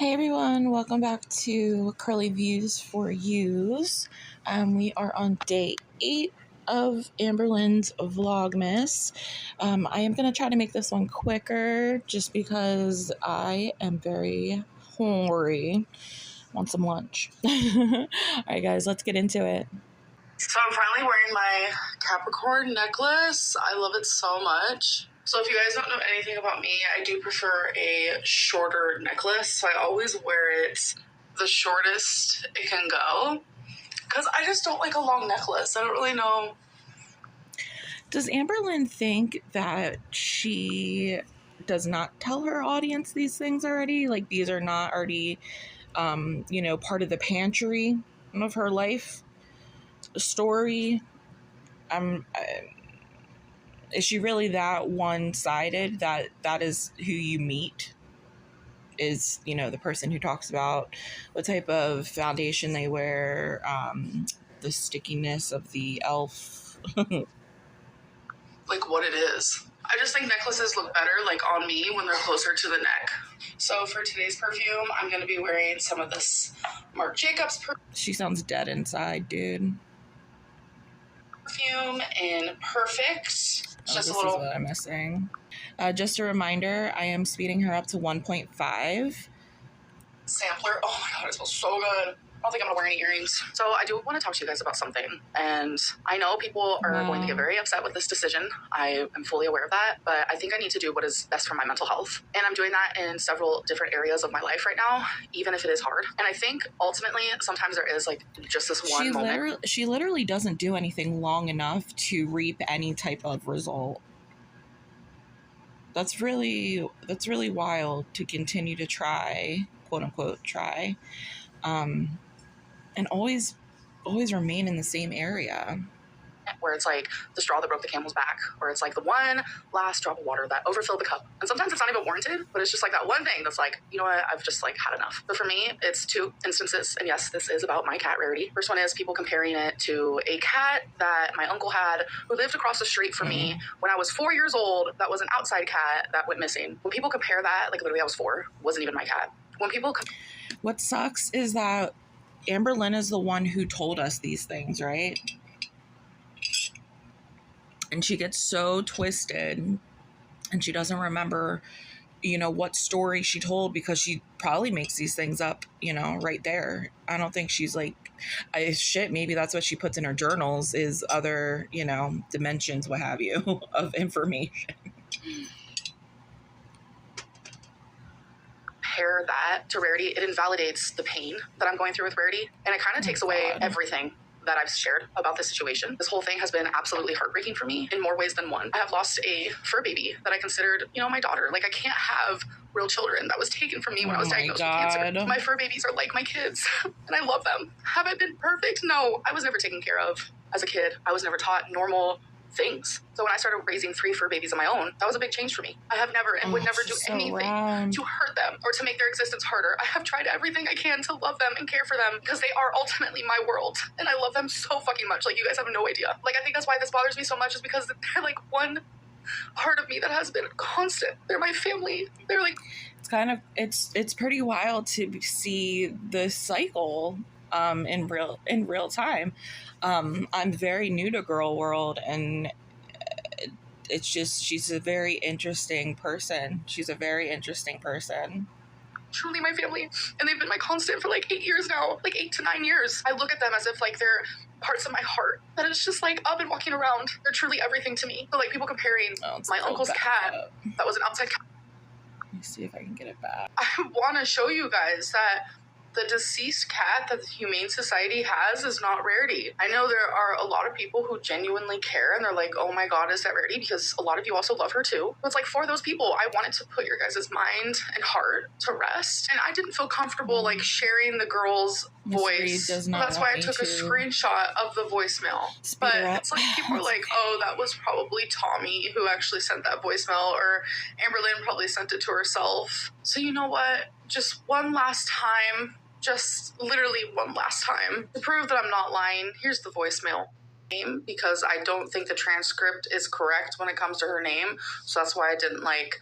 Hey everyone, welcome back to Curly Views for Yous. We are on day 8 of Amberlynn's vlogmas. I am going to try to make this one quicker just because I am very hungry. Want some lunch. Alright guys, let's get into it. So I'm finally wearing my Capricorn necklace. I love it so much. So if you guys don't know anything about me, I do prefer a shorter necklace. So I always wear it the shortest it can go because I just don't like a long necklace. I don't really know. Does Amberlynn think that she does not tell her audience these things already? Like these are not already, part of the pantry of her life story? Is she really that one-sided that is who you meet? Is, the person who talks about what type of foundation they wear, the stickiness of the e.l.f. Like what it is. I just think necklaces look better like on me when they're closer to the neck. So for today's perfume, I'm going to be wearing some of this Marc Jacobs perfume. She sounds dead inside, dude. Perfume in Perfect. It's just this a little. Is what I'm missing. Just a reminder, I am speeding her up to 1.5. Sampler. Oh my god, it smells so good. I don't think I'm gonna wear any earrings. So I do want to talk to you guys about something. And I know people are going to get very upset with this decision. I am fully aware of that. But I think I need to do what is best for my mental health. And I'm doing that in several different areas of my life right now, even if it is hard. And I think ultimately, sometimes there is like just this one moment. She literally doesn't do anything long enough to reap any type of result. That's really wild to continue to try, quote unquote, try. And always remain in the same area. Where it's like the straw that broke the camel's back, or it's like the one last drop of water that overfilled the cup. And sometimes it's not even warranted, but it's just like that one thing that's like, you know what, I've just like had enough. But for me, it's two instances. And yes, this is about my cat Rarity. First one is people comparing it to a cat that my uncle had who lived across the street from me when I was 4 years old. That was an outside cat that went missing. When people compare that, like literally I was 4, wasn't even my cat. When people what sucks is that Amberlynn is the one who told us these things, right? And she gets so twisted and she doesn't remember, what story she told because she probably makes these things up, right there. I don't think she's like, maybe that's what she puts in her journals is other, dimensions, what have you, of information. Compare that to Rarity, it invalidates the pain that I'm going through with Rarity. And it kind of takes away everything that I've shared about this situation. This whole thing has been absolutely heartbreaking for me in more ways than one. I have lost a fur baby that I considered, my daughter. Like I can't have real children. That was taken from me when I was diagnosed with cancer. My fur babies are like my kids and I love them. Have I been perfect? No, I was never taken care of as a kid. I was never taught normal things. So when I started raising 3 fur babies of my own, that was a big change for me. I have never and would never do anything to hurt them or to make their existence harder. I have tried everything I can to love them and care for them because they are ultimately my world. And I love them so fucking much. Like you guys have no idea. Like I think that's why this bothers me so much is because they're like one part of me that has been constant. They're my family. They're like it's pretty wild to see the cycle in real time. I'm very new to girl world and it's just she's a very interesting person. Truly my family, and they've been my constant for like 8 years now, like 8 to 9 years. I look at them as if like they're parts of my heart that is just like up and walking around. They're truly everything to me. But like people comparing my uncle's cat that was an outside cat. Let me see if I can get it back. I want to show you guys that the deceased cat that the Humane Society has is not Rarity. I know there are a lot of people who genuinely care and they're like, oh my god, is that Rarity? Because a lot of you also love her too. But it's like for those people, I wanted to put your guys' mind and heart to rest. And I didn't feel comfortable like sharing the girl's voice. That's why I took a screenshot of the voicemail. But it's like people are like, oh, that was probably Tommy who actually sent that voicemail, or Amberlynn probably sent it to herself. So you know what? Just one last time, just literally one last time, to prove that I'm not lying, here's the voicemail. Because I don't think the transcript is correct when it comes to her name, so that's why I didn't like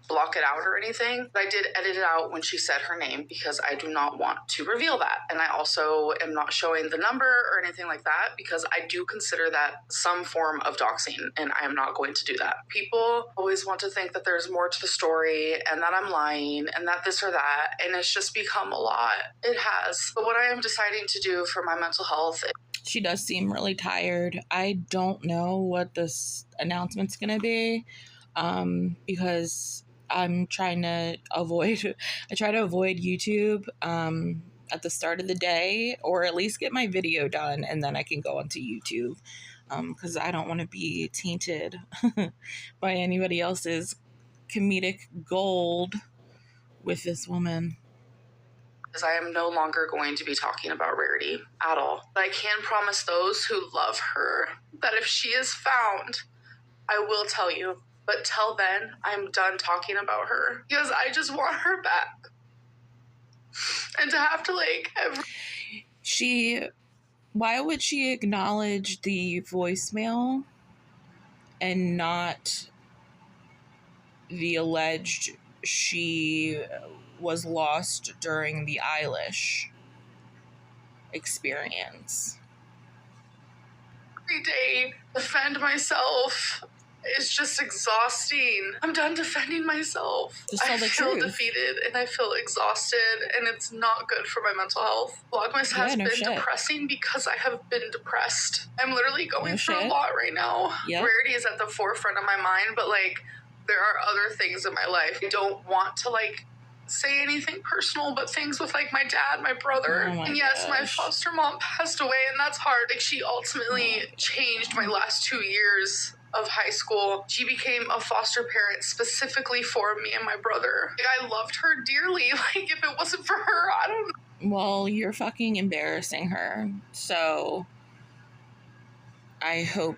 block it out or anything, but I did edit it out when she said her name because I do not want to reveal that. And I also am not showing the number or anything like that because I do consider that some form of doxing, and I am not going to do that. People always want to think that there's more to the story and that I'm lying and that this or that, and it's just become a lot. It has. But what I am deciding to do for my mental health, she does seem really tired. I don't know what this announcement's gonna be, because I'm trying to avoid, I try to avoid YouTube at the start of the day, or at least get my video done, and then I can go onto YouTube, because I don't want to be tainted by anybody else's comedic gold with this woman. because I am no longer going to be talking about Rarity at all. But I can promise those who love her that if she is found, I will tell you. But till then, I'm done talking about her because I just want her back. And to have to why would she acknowledge the voicemail and not the alleged she was lost during the Eilish experience? every day defend myself is just exhausting. I'm done defending myself. Just tell the I feel truth. defeated and I feel exhausted, and it's not good for my mental health. Vlogmas has been depressing because I have been depressed. I'm literally going through a lot right now. Yep. Rarity is at the forefront of my mind, but there are other things in my life. I don't want to say anything personal, but things with my dad, my brother, and yes, my foster mom passed away, and that's hard. She ultimately changed my last 2 years of high school. She became a foster parent specifically for me and my brother. I loved her dearly. If it wasn't for her, I don't know. Well, you're fucking embarrassing her, so I hope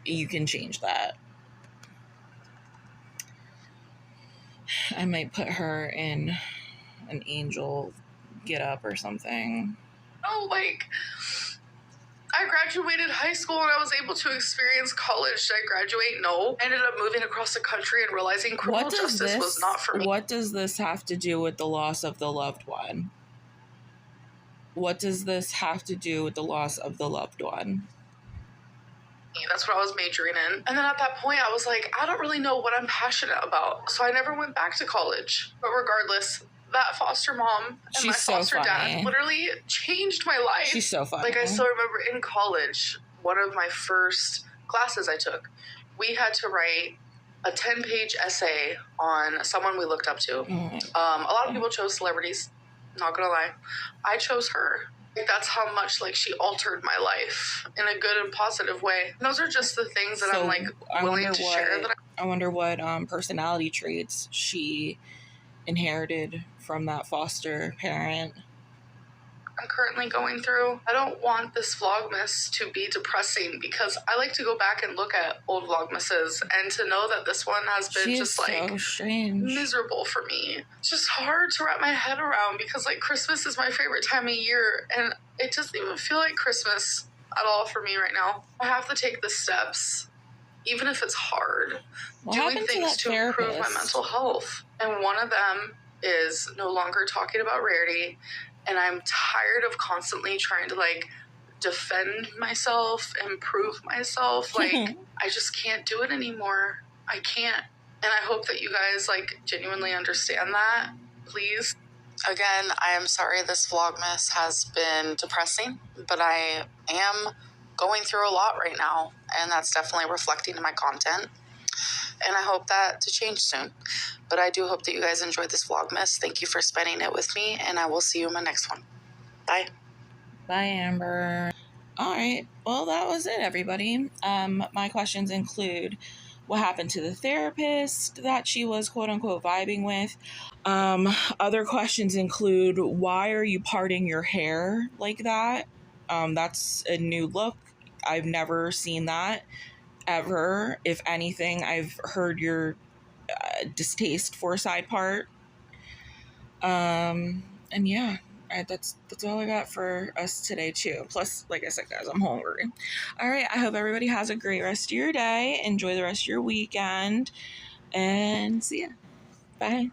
you can change that. I might put her in an angel get up or something. No, I graduated high school and I was able to experience college. Did I graduate? No. I ended up moving across the country and realizing criminal justice was not for me. What does this have to do with the loss of the loved one? What does this have to do with the loss of the loved one? That's what I was majoring in. And then at that point, I was like, I don't really know what I'm passionate about. So I never went back to college. But regardless, that foster mom and my foster dad literally changed my life. She's so funny. I still remember in college, one of my first classes I took, we had to write a 10-page essay on someone we looked up to. A lot of people chose celebrities, not gonna lie. I chose her. That's how much she altered my life in a good and positive way. And those are just the things that I'm willing to share. I wonder what personality traits she inherited from that foster parent. I'm currently going through. I don't want this Vlogmas to be depressing because I like to go back and look at old Vlogmases, and to know that this one has been so strange, miserable for me. It's just hard to wrap my head around because Christmas is my favorite time of year, and it doesn't even feel like Christmas at all for me right now. I have to take the steps, even if it's hard, doing things to improve my mental health. And one of them is no longer talking about Rarity. And I'm tired of constantly trying to defend myself and prove myself. I just can't do it anymore. I can't. And I hope that you guys genuinely understand that. Please. Again, I am sorry this Vlogmas has been depressing, but I am going through a lot right now, and that's definitely reflecting in my content. And I hope that to change soon. But I do hope that you guys enjoyed this Vlogmas. Thank you for spending it with me, and I will see you in my next one. Bye. Bye, Amber. All right. Well, that was it, everybody. My questions include what happened to the therapist that she was quote-unquote vibing with. Other questions include, why are you parting your hair like that? That's a new look. I've never seen that ever. If anything, I've heard your distaste for a side part. And yeah, that's all I got for us today too. Plus, like I said, guys, I'm hungry. All right, I hope everybody has a great rest of your day. Enjoy the rest of your weekend. and see ya. Bye.